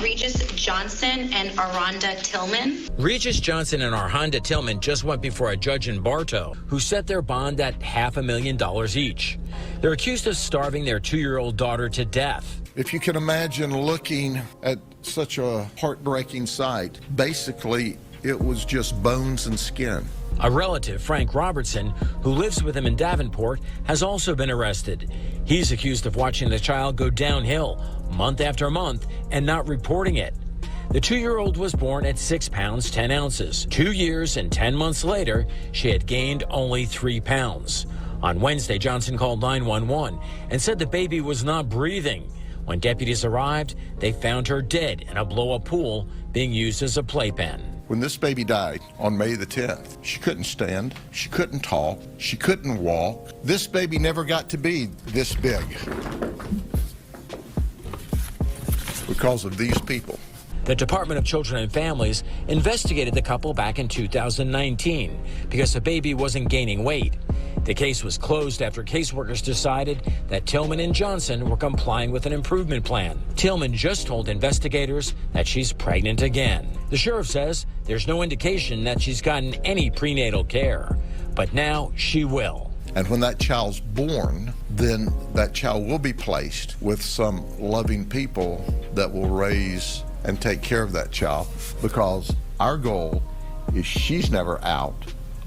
Regis Johnson and Arhonda Tillman. Regis Johnson and Arhonda Tillman just went before a judge in Bartow who set their bond at $500,000 each. They're accused of starving their 2-year-old daughter to death. If you can imagine looking at such a heartbreaking sight, basically it was just bones and skin. A relative, Frank Robertson, who lives with him in Davenport, has also been arrested. He's accused of watching the child go downhill month after month and not reporting it. The 2-year-old was born at 6 pounds 10 ounces. 2 years and 10 months later, she had gained only 3 pounds. On Wednesday, Johnson called 911 and said the baby was not breathing. When deputies arrived, they found her dead in a blow-up pool being used as a playpen. When this baby died on May the 10th, she couldn't stand, she couldn't talk, she couldn't walk. This baby never got to be this big because of these people. The Department of Children and Families investigated the couple back in 2019 because the baby wasn't gaining weight. The case was closed after caseworkers decided that Tillman and Johnson were complying with an improvement plan. Tillman just told investigators that she's pregnant again. The sheriff says there's no indication that she's gotten any prenatal care, but now she will. And when that child's born, then that child will be placed with some loving people that will raise and take care of that child, because our goal is she's never out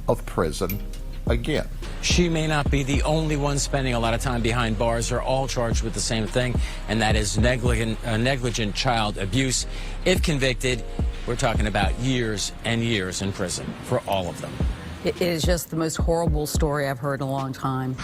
of prison again. She may not be the only one spending a lot of time behind bars. They're all charged with the same thing, and that is negligent child abuse. If convicted, we're talking about years and years in prison for all of them. It is just the most horrible story I've heard in a long time.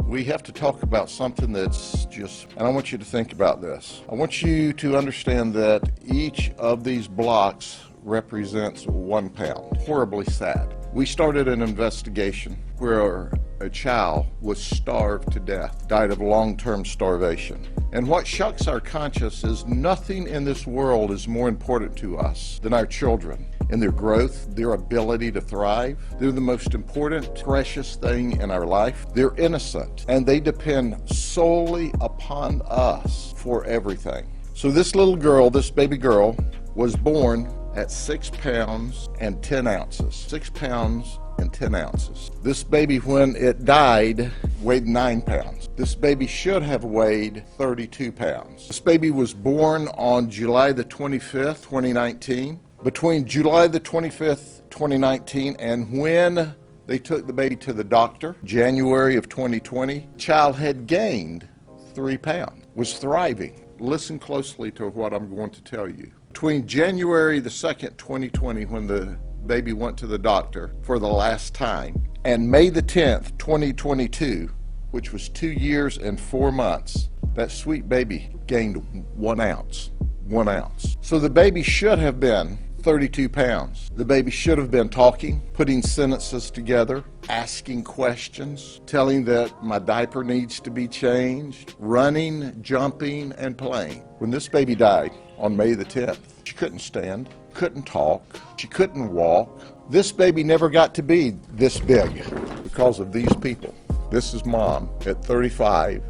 We have to talk about something that's just, and I want you to think about this. I want you to understand that each of these blocks represents 1 pound. Horribly sad. We started an investigation where a child was starved to death, died of long-term starvation. And what shocks our conscience is nothing in this world is more important to us than our children. In their growth, their ability to thrive. They're the most important, precious thing in our life. They're innocent, and they depend solely upon us for everything. So this little girl, this baby girl, was born at 6 pounds and 10 ounces. 6 pounds and 10 ounces. This baby, when it died, weighed 9 pounds. This baby should have weighed 32 pounds. This baby was born on July the 25th, 2019. Between July the 25th, 2019, and when they took the baby to the doctor, January of 2020, the child had gained 3 pounds, was thriving. Listen closely to what I'm going to tell you. Between January the 2nd, 2020, when the baby went to the doctor for the last time, and May the 10th, 2022, which was 2 years and 4 months, that sweet baby gained 1 ounce. 1 ounce. So the baby should have been 32 pounds. The baby should have been talking, putting sentences together, asking questions, telling that my diaper needs to be changed, running, jumping, and playing. When this baby died on May the 10th, she couldn't stand, couldn't talk, she couldn't walk. This baby never got to be this big because of these people. This is mom at 35.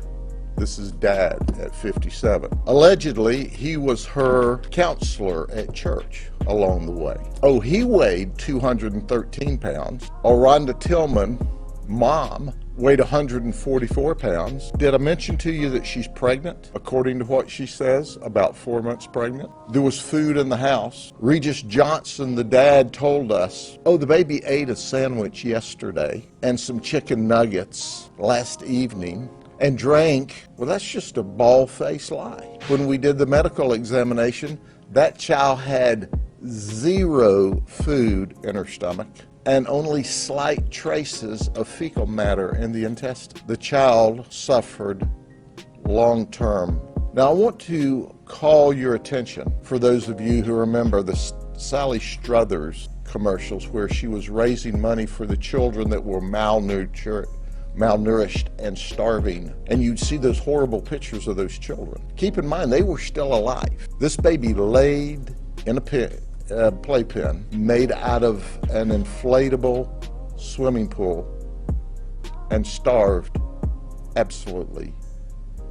This is dad at 57. Allegedly, he was her counselor at church along the way. Oh, he weighed 213 pounds. Arhonda Tillman, mom, weighed 144 pounds. Did I mention to you that she's pregnant? According to what she says, about 4 months pregnant. There was food in the house. Regis Johnson, the dad, told us, oh, the baby ate a sandwich yesterday and some chicken nuggets last evening and drank. Well, that's just a bald-faced lie. When we did the medical examination, that child had 0 food in her stomach and only slight traces of fecal matter in the intestine. The child suffered long-term. Now, I want to call your attention, for those of you who remember the Sally Struthers commercials where she was raising money for the children that were malnourished and starving, and you'd see those horrible pictures of those children. Keep in mind, they were still alive. This baby laid in a playpen made out of an inflatable swimming pool and starved absolutely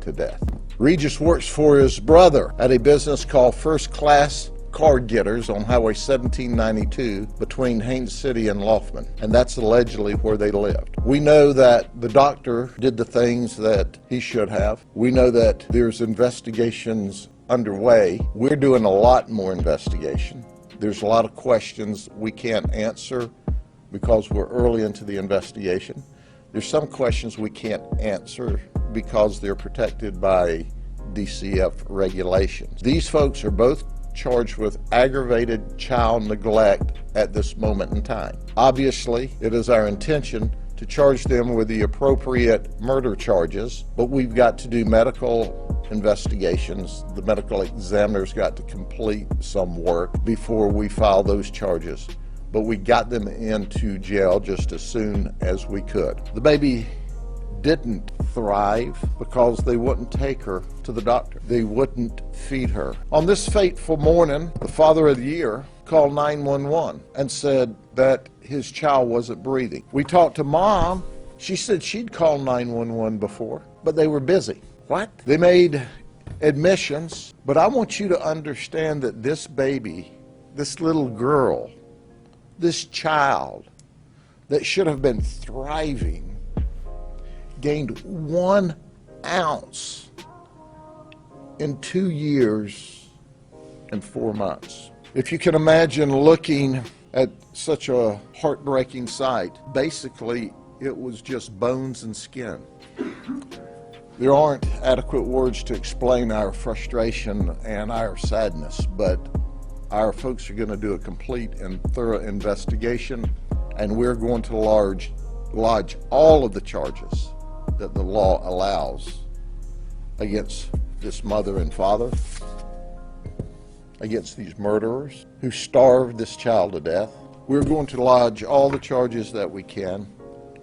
to death. Regis works for his brother at a business called First Class Card Getters on Highway 1792 between Haines City and Laufman, and that's allegedly where they lived. We know that the doctor did the things that he should have. We know that there's investigations underway. We're doing a lot more investigation. There's a lot of questions we can't answer because we're early into the investigation. There's some questions we can't answer because they're protected by DCF regulations. These folks are both charged with aggravated child neglect at this moment in time. Obviously, it is our intention to charge them with the appropriate murder charges, but we've got to do medical investigations. The medical examiner's got to complete some work before we file those charges. But we got them into jail just as soon as we could. The baby didn't thrive because they wouldn't take her to the doctor. They wouldn't feed her. On this fateful morning, the father of the year called 911 and said that his child wasn't breathing. We talked to mom. She said she'd called 911 before, but they were busy. What? They made admissions, but I want you to understand that this baby, this little girl, this child that should have been thriving, gained 1 ounce in 2 years and 4 months. If you can imagine looking at such a heartbreaking sight, basically it was just bones and skin. There aren't adequate words to explain our frustration and our sadness, but our folks are going to do a complete and thorough investigation, and we're going to lodge all of the charges that the law allows against this mother and father, against these murderers who starved this child to death. We're going to lodge all the charges that we can,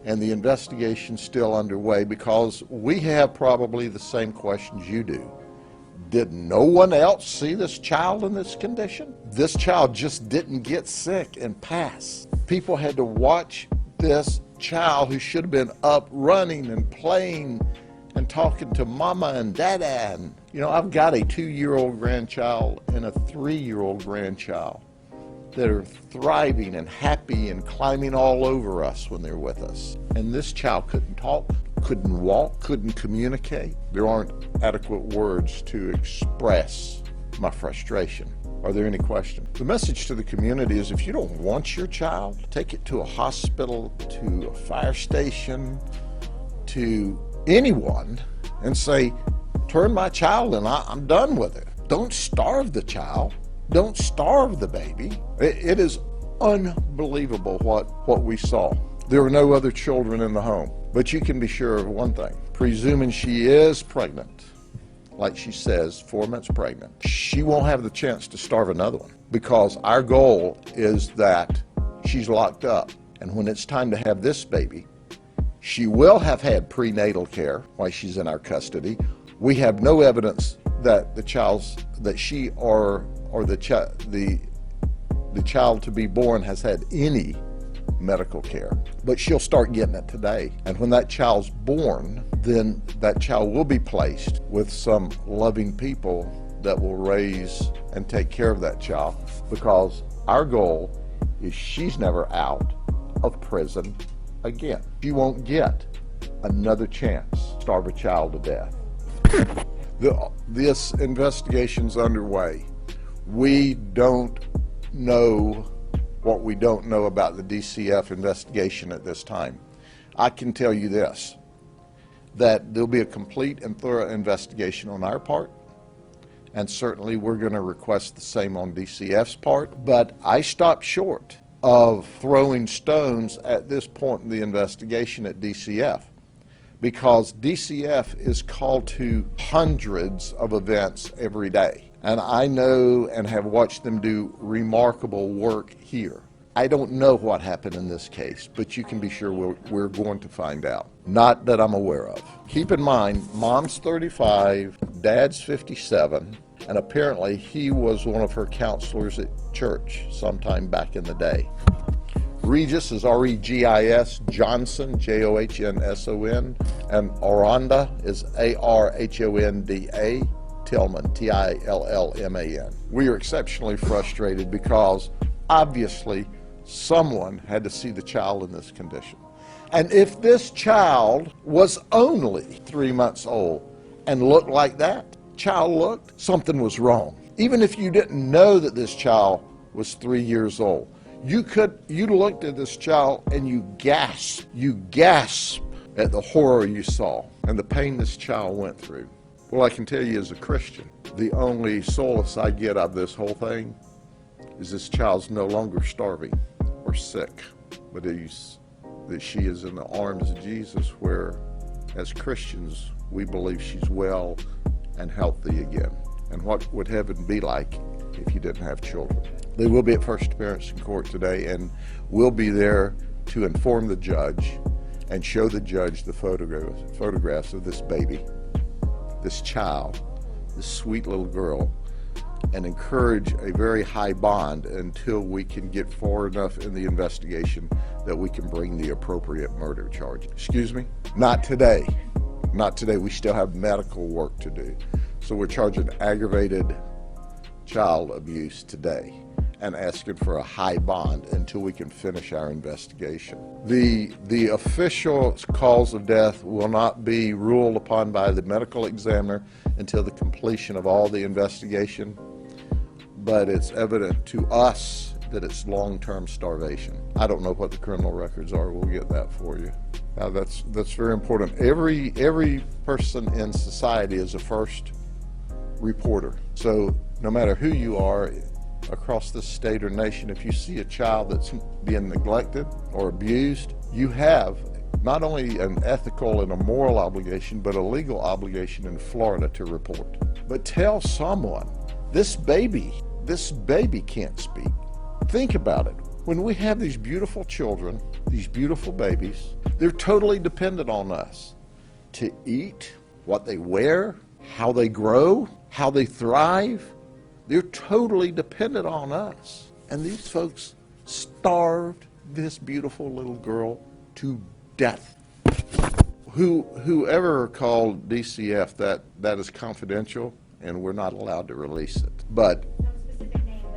and the investigation's still underway because we have probably the same questions you do. Did no one else see this child in this condition? This child just didn't get sick and pass. People had to watch this child who should have been up running and playing and talking to mama and dada. And, you know, I've got a 2-year-old grandchild and a 3-year-old grandchild that are thriving and happy and climbing all over us when they're with us. And this child couldn't talk, couldn't walk, couldn't communicate. There aren't adequate words to express my frustration. Are there any questions? The message to the community is if you don't want your child, take it to a hospital, to a fire station, to anyone, and say, turn my child in, I'm done with it. Don't starve the child. Don't starve the baby. It is unbelievable what we saw. There were no other children in the home. But you can be sure of one thing. Presuming she is pregnant, like she says, 4 months pregnant, she won't have the chance to starve another one, because our goal is that she's locked up. And when it's time to have this baby, she will have had prenatal care while she's in our custody. We have no evidence that the she or the child to be born has had any medical care, but she'll start getting it today. And when that child's born, then that child will be placed with some loving people that will raise and take care of that child, because our goal is she's never out of prison again. She won't get another chance to starve a child to death. This investigation's underway. We don't know what we don't know about the DCF investigation at this time. I can tell you this, that there'll be a complete and thorough investigation on our part, and certainly we're going to request the same on DCF's part, but I stopped short of throwing stones at this point in the investigation at DCF, because DCF is called to hundreds of events every day. And I know and have watched them do remarkable work here. I don't know what happened in this case, but you can be sure we're going to find out. Not that I'm aware of. Keep in mind, Mom's 35, Dad's 57, and apparently he was one of her counselors at church sometime back in the day. Regis is R-E-G-I-S, Johnson, J-O-H-N-S-O-N, And Arhonda is A-R-H-O-N-D-A, Tillman, T-I-L-L-M-A-N. We are exceptionally frustrated because obviously someone had to see the child in this condition. And if this child was only 3 months old and looked like that child looked, something was wrong. Even if you didn't know that this child was 3 years old, you looked at this child and you gasped at the horror you saw and the pain this child went through. Well, I can tell you as a Christian, the only solace I get out of this whole thing is this child's no longer starving or sick, but that she is in the arms of Jesus, where as Christians we believe she's well and healthy again. And what would heaven be like if you didn't have children? They will be at first appearance in court today, and we'll be there to inform the judge and show the judge the photographs of this baby, this child, this sweet little girl, and encourage a very high bond until we can get far enough in the investigation that we can bring the appropriate murder charge. Excuse me? Not today. Not today. We still have medical work to do. So we're charging aggravated child abuse today and asking for a high bond until we can finish our investigation. The official cause of death will not be ruled upon by the medical examiner until the completion of all the investigation, but it's evident to us that it's long-term starvation. I don't know what the criminal records are. We'll get that for you. Now that's very important. Every person in society is a first reporter. So no matter who you are across this state or nation, if you see a child that's being neglected or abused, you have not only an ethical and a moral obligation, but a legal obligation in Florida to report. But tell someone, this baby can't speak. Think about it. When we have these beautiful children, these beautiful babies, they're totally dependent on us to eat, what they wear, how they grow, how they thrive. They're totally dependent on us. And these folks starved this beautiful little girl to death. Whoever called DCF, that is confidential, and we're not allowed to release it. But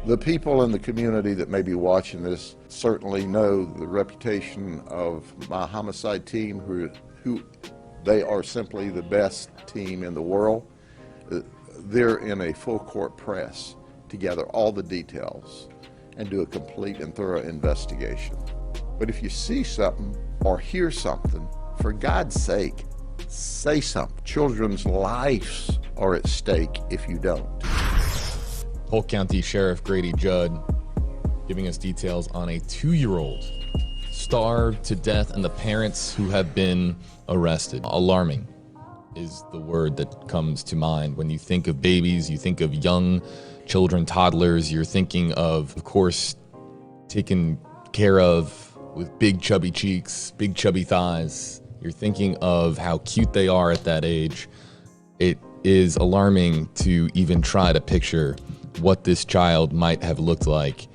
the people in the community that may be watching this certainly know the reputation of my homicide team, who they are simply the best team in the world. They're in a full court press to gather all the details and do a complete and thorough investigation. But if you see something or hear something, for God's sake, say something. Children's lives are at stake if you don't. Polk County Sheriff Grady Judd giving us details on a 2-year-old starved to death and the parents who have been arrested. Alarming is the word that comes to mind. When you think of babies, you think of young children, toddlers, you're thinking of course, taken care of with big chubby cheeks, big chubby thighs. You're thinking of how cute they are at that age. It is alarming to even try to picture what this child might have looked like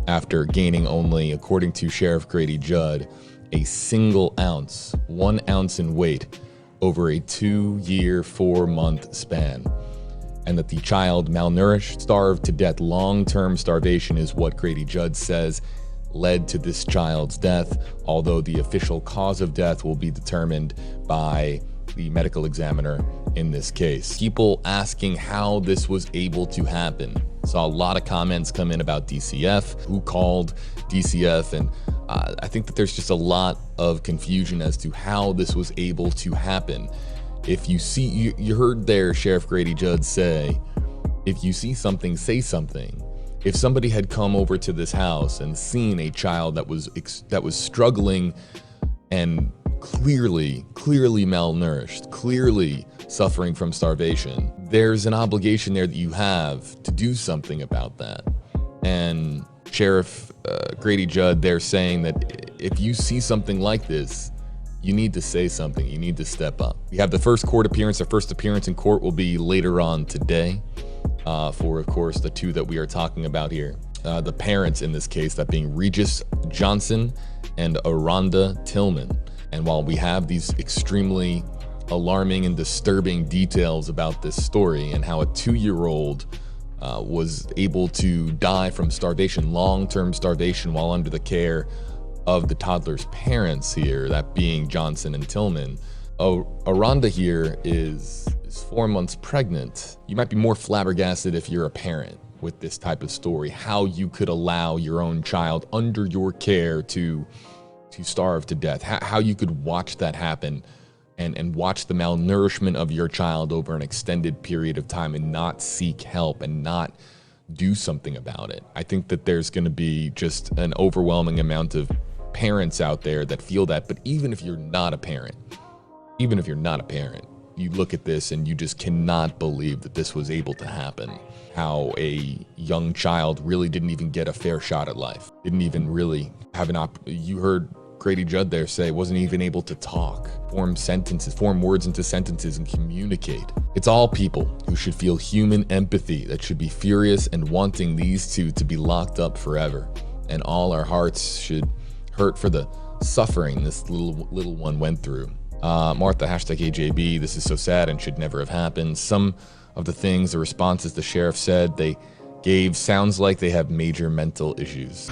after gaining only, according to Sheriff Grady Judd, a single ounce, 1 ounce in weight over a 2-year, 4-month span. And that the child malnourished, starved to death. Long-term starvation is what Grady Judd says led to this child's death, although the official cause of death will be determined by the medical examiner in this case. People asking how this was able to happen. Saw a lot of comments come in about DCF, who called DCF, and I think that there's just a lot of confusion as to how this was able to happen. If you see, you heard there Sheriff Grady Judd say, if you see something, say something. If somebody had come over to this house and seen a child that was struggling and clearly malnourished, clearly suffering from starvation, there's an obligation there that you have to do something about that. And Sheriff Grady Judd, they're saying that if you see something like this, you need to say something. You need to step up. We have the first court appearance. The first appearance in court will be later on today for, of course, the two that we are talking about here. The parents in this case, that being Regis Johnson and Arhonda Tillman. And while we have these extremely alarming and disturbing details about this story and how a 2-year-old was able to die from starvation, long-term starvation, while under the care of the toddler's parents here, that being Johnson and Tillman. Arhonda here is 4 months pregnant. You might be more flabbergasted if you're a parent with this type of story, how you could allow your own child under your care to starve to death, how you could watch that happen and watch the malnourishment of your child over an extended period of time and not seek help and not do something about it. I think that there's going to be just an overwhelming amount of parents out there that feel that. But even if you're not a parent, you look at this and you just cannot believe that this was able to happen. How a young child really didn't even get a fair shot at life. Didn't even really have you heard Grady Judd there say wasn't even able to talk, form words into sentences and communicate. It's all people who should feel human empathy that should be furious and wanting these two to be locked up forever. And all our hearts should hurt for the suffering this little one went through. Martha, #AJB, this is so sad and should never have happened. Some of the things, the responses the sheriff said they gave sounds like they have major mental issues.